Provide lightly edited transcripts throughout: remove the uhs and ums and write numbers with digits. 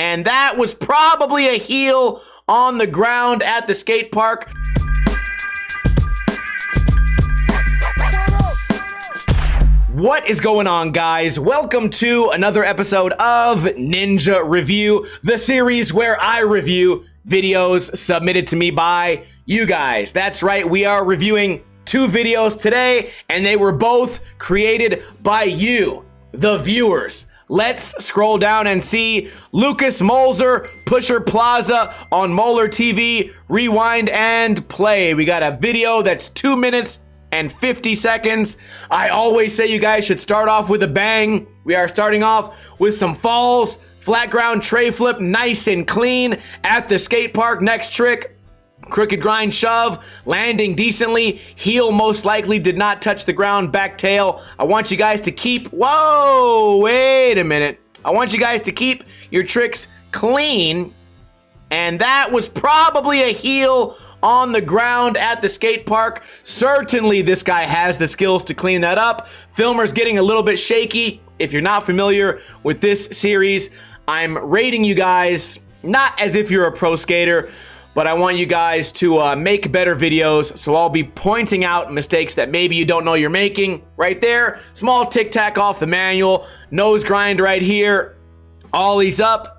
and that was probably a heel on the ground at the skate park. What is going on, guys? Welcome to another episode of Ninja Review, the series where I review videos submitted to me by you guys. That's right, we are reviewing 2 videos today, and they were both created by you, the viewers. Let's scroll down and see Lucas Molzer, Pusher Plaza on Molar TV, rewind and play. We got a video that's 2 minutes and 50 seconds. I always say you guys should start off with a bang. We are starting off with some falls, flat ground tray flip, nice and clean at the skate park. Next trick, crooked grind shove, landing decently. Heel most likely did not touch the ground, back tail. I want you guys to keep, whoa, wait a minute. I want you guys to keep your tricks clean. And that was probably a heel on the ground at the skate park. Certainly this guy has the skills to clean that up. Filmer's getting a little bit shaky. If you're not familiar with this series, I'm rating you guys not as if you're a pro skater, but I want you guys to make better videos. So I'll be pointing out mistakes that maybe you don't know you're making. Right there, small tic-tac off the manual, nose grind right here, ollies up,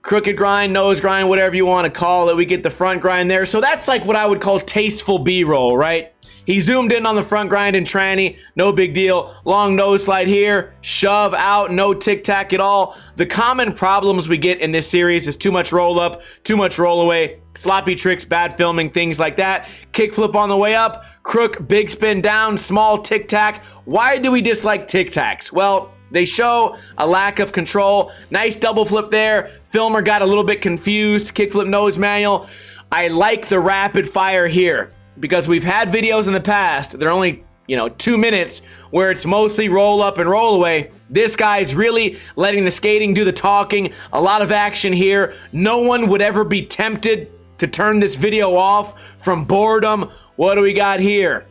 crooked grind, nose grind, whatever you want to call it. We get the front grind there. So that's like what I would call tasteful B-roll, right? He zoomed in on the front grind and tranny, no big deal. Long nose slide here, shove out, no tic-tac at all. The common problems we get in this series is too much roll up, too much roll away, sloppy tricks, bad filming, things like that. Kickflip on the way up, crook, big spin down, small tic-tac. Why do we dislike tic-tacs? Well, they show a lack of control. Nice double flip there. Filmer got a little bit confused. Kickflip nose manual. I like the rapid fire here because we've had videos in the past. They're only, 2 minutes where it's mostly roll up and roll away. This guy's really letting the skating do the talking. A lot of action here. No one would ever be tempted to turn this video off from boredom. What do we got here?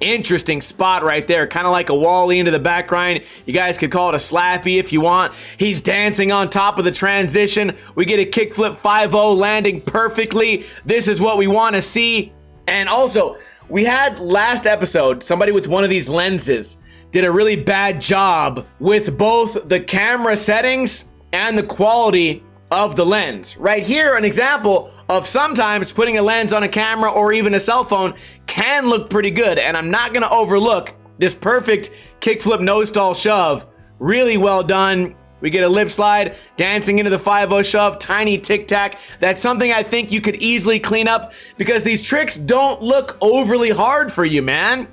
Interesting spot right there, kind of like a wally into the back grind. You guys could call it a slappy if you want. He's dancing on top of the transition. We get a kickflip 5-0 landing perfectly. This is what we want to see. And also, we had last episode, somebody with one of these lenses did a really bad job with both the camera settings and the quality of the lens. Right here, an example of sometimes putting a lens on a camera or even a cell phone can look pretty good, and I'm not gonna overlook this perfect kickflip nose stall shove. Really well done. We get a lip slide, dancing into the 5-0 shove, tiny tic-tac. That's something I think you could easily clean up because these tricks don't look overly hard for you, man.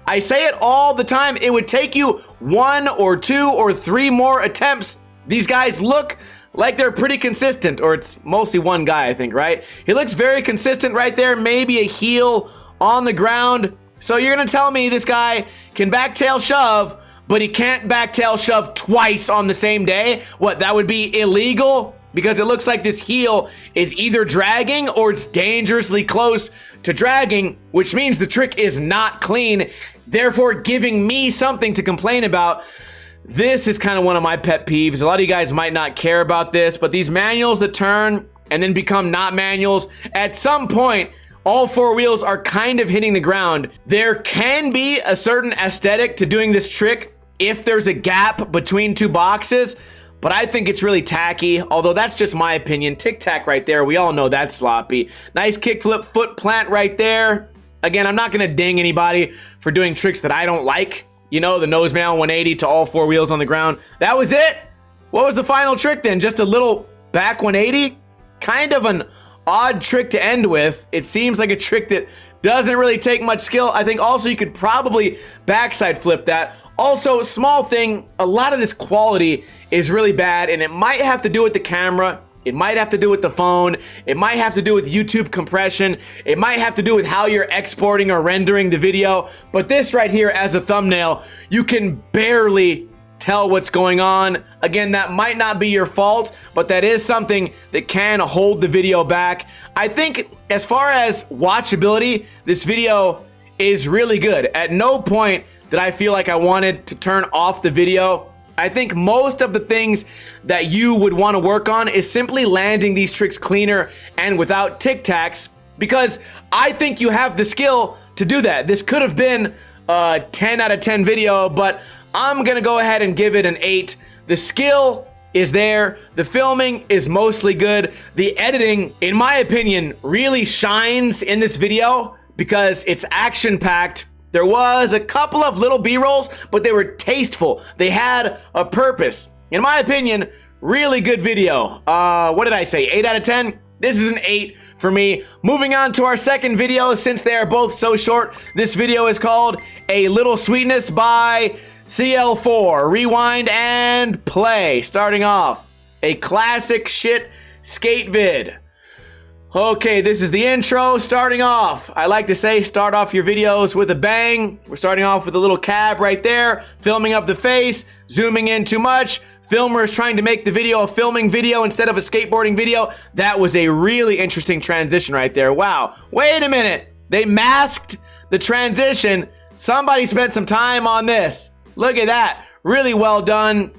I say it all the time, it would take you 1 or 2 or 3 more attempts. These guys look like they're pretty consistent, or it's mostly one guy, I think, right? He looks very consistent right there, maybe a heel on the ground. So you're gonna tell me this guy can backtail shove, but he can't backtail shove twice on the same day? What, that would be illegal? Because it looks like this heel is either dragging or it's dangerously close to dragging, which means the trick is not clean, therefore giving me something to complain about. This is kind of one of my pet peeves. A lot of you guys might not care about this, but these manuals that turn and then become not manuals, at some point, all 4 wheels are kind of hitting the ground. There can be a certain aesthetic to doing this trick if there's a gap between 2 boxes, but I think it's really tacky, although that's just my opinion. Tic-tac right there, we all know that's sloppy. Nice kickflip foot plant right there. Again, I'm not gonna ding anybody for doing tricks that I don't like. The nose manual 180 to all 4 wheels on the ground. That was it? What was the final trick then? Just a little back 180? Kind of an odd trick to end with. It seems like a trick that doesn't really take much skill. I think also you could probably backside flip that. Also, small thing, a lot of this quality is really bad, and it might have to do with the camera. It might have to do with the phone. It might have to do with YouTube compression. It might have to do with how you're exporting or rendering the video. But this right here as a thumbnail, you can barely tell what's going on. Again, that might not be your fault, but that is something that can hold the video back. I think as far as watchability, this video is really good. At no point did I feel like I wanted to turn off the video. I think most of the things that you would want to work on is simply landing these tricks cleaner and without tic tacs, because I think you have the skill to do that. This could have been a 10 out of 10 video, but I'm gonna go ahead and give it an 8. The skill is there. The filming is mostly good. The editing, in my opinion, really shines in this video because it's action-packed. There was a couple of little B-rolls, but they were tasteful. They had a purpose. In my opinion, really good video. What did I say? 8 out of 10? This is an 8 for me. Moving on to our second video, since they are both so short, this video is called A Little Sweetness by CL4. Rewind and play. Starting off, a classic shit skate vid. Okay, this is the intro. Starting off, I like to say start off your videos with a bang. We're starting off with a little cab right there, filming up the face, zooming in too much. Filmer is trying to make the video a filming video instead of a skateboarding video. That was a really interesting transition right there. Wow, wait a minute. They masked the transition. Somebody spent some time on this. Look at that, really well done.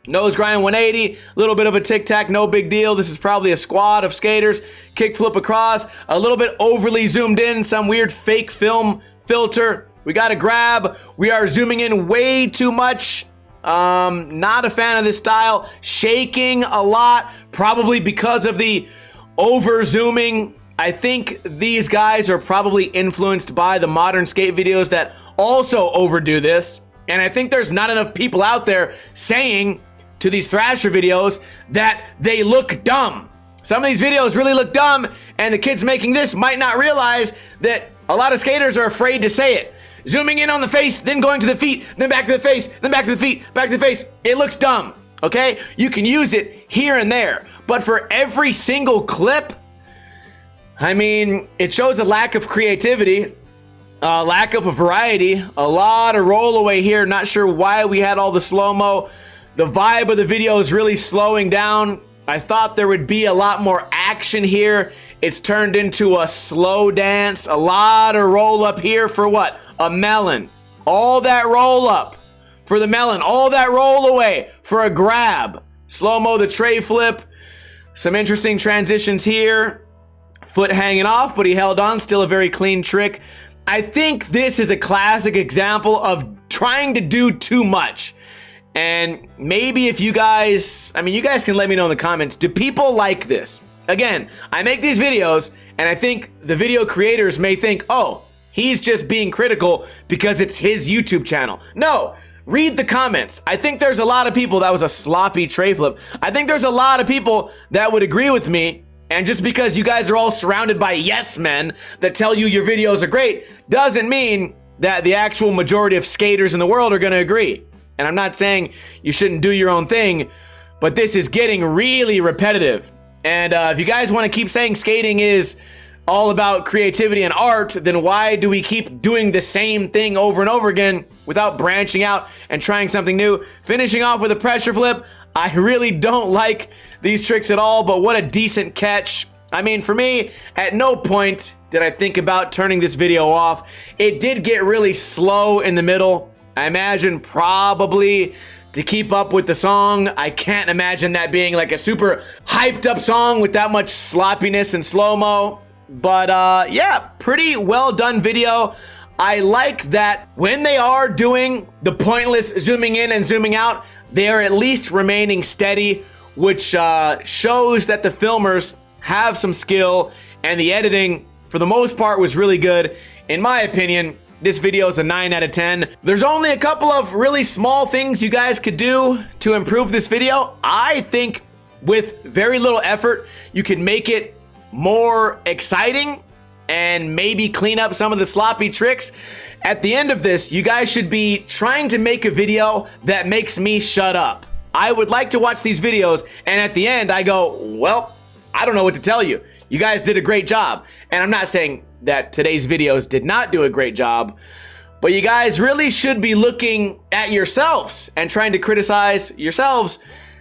Nose grind 180, a little bit of a tic-tac, no big deal. This is probably a squad of skaters. Kickflip across, a little bit overly zoomed in, some weird fake film filter. We got a grab. We are zooming in way too much. Not a fan of this style. Shaking a lot, probably because of the over zooming. I think these guys are probably influenced by the modern skate videos that also overdo this. And I think there's not enough people out there saying to these Thrasher videos that they look dumb. Some of these videos really look dumb, and the kids making this might not realize that a lot of skaters are afraid to say it. Zooming in on the face, then going to the feet, then back to the face, then back to the feet, back to the face. It looks dumb, okay? You can use it here and there, but for every single clip, I mean, it shows a lack of creativity. Lack of a variety, a lot of roll away here. Not sure why we had all the slow-mo. The vibe of the video is really slowing down. I thought there would be a lot more action here. It's turned into a slow dance. A lot of roll up here for what? A melon. All that roll up for the melon. All that roll away for a grab. Slow-mo the tray flip. Some interesting transitions here. Foot hanging off, but he held on. Still a very clean trick. I think this is a classic example of trying to do too much. And maybe if you guys, I mean, you guys can let me know in the comments, do people like this? Again, I make these videos and I think the video creators may think, oh, he's just being critical because it's his YouTube channel. No, read the comments. I think there's a lot of people, that was a sloppy tray flip. I think there's a lot of people that would agree with me. And just because you guys are all surrounded by yes men that tell you your videos are great doesn't mean that the actual majority of skaters in the world are going to agree. And I'm not saying you shouldn't do your own thing, but this is getting really repetitive. And if you guys want to keep saying skating is all about creativity and art, then why do we keep doing the same thing over and over again without branching out and trying something new? Finishing off with a pressure flip. I really don't like these tricks at all, but what a decent catch. I mean, for me, at no point did I think about turning this video off. It did get really slow in the middle. I imagine probably to keep up with the song. I can't imagine that being like a super hyped up song with that much sloppiness and slow-mo. But yeah, pretty well done video. I like that when they are doing the pointless zooming in and zooming out, they are at least remaining steady, which shows that the filmers have some skill, and the editing, for the most part, was really good. In my opinion, this video is a 9 out of 10. There's only a couple of really small things you guys could do to improve this video. I think with very little effort, you can make it more exciting and maybe clean up some of the sloppy tricks. At the end of this, you guys should be trying to make a video that makes me shut up. I would like to watch these videos, and at the end, I go, well, I don't know what to tell you. You guys did a great job. And I'm not saying that today's videos did not do a great job, but you guys really should be looking at yourselves and trying to criticize yourselves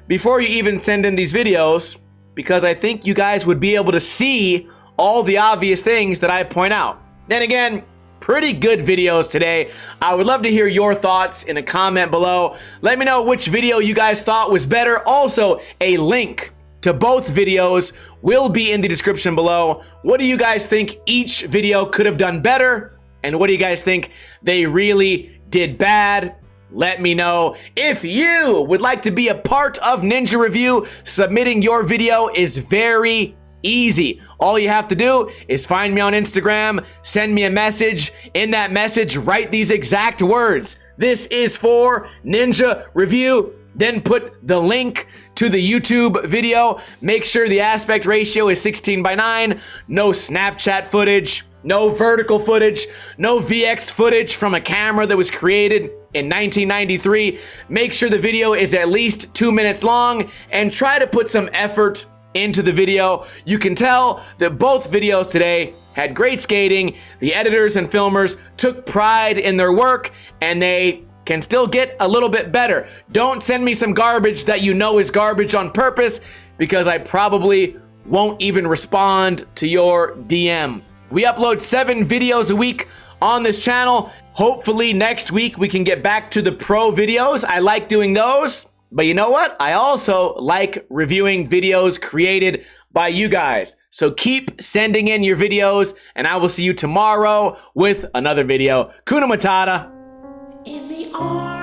before you even send in these videos, because I think you guys would be able to see all the obvious things that I point out. Then again, pretty good videos today. I would love to hear your thoughts in a comment below. Let me know which video you guys thought was better. Also, a link to both videos will be in the description below. What do you guys think each video could have done better? And what do you guys think they really did bad? Let me know. If you would like to be a part of Ninja Review, submitting your video is very easy. All you have to do is find me on Instagram, send me a message. In that message, write these exact words. This is for Ninja Review. Then put the link to the YouTube video. Make sure the aspect ratio is 16:9. No Snapchat footage, no vertical footage, no VX footage from a camera that was created in 1993. Make sure the video is at least 2 minutes long and try to put some effort into the video. You can tell that both videos today had great skating. The editors and filmers took pride in their work, and they can still get a little bit better. Don't send me some garbage that you know is garbage on purpose, because I probably won't even respond to your DM. We upload 7 videos a week on this channel. Hopefully next week we can get back to the pro videos. I like doing those, but you know what? I also like reviewing videos created by you guys. So keep sending in your videos, and I will see you tomorrow with another video. Kuna Matata. In the arms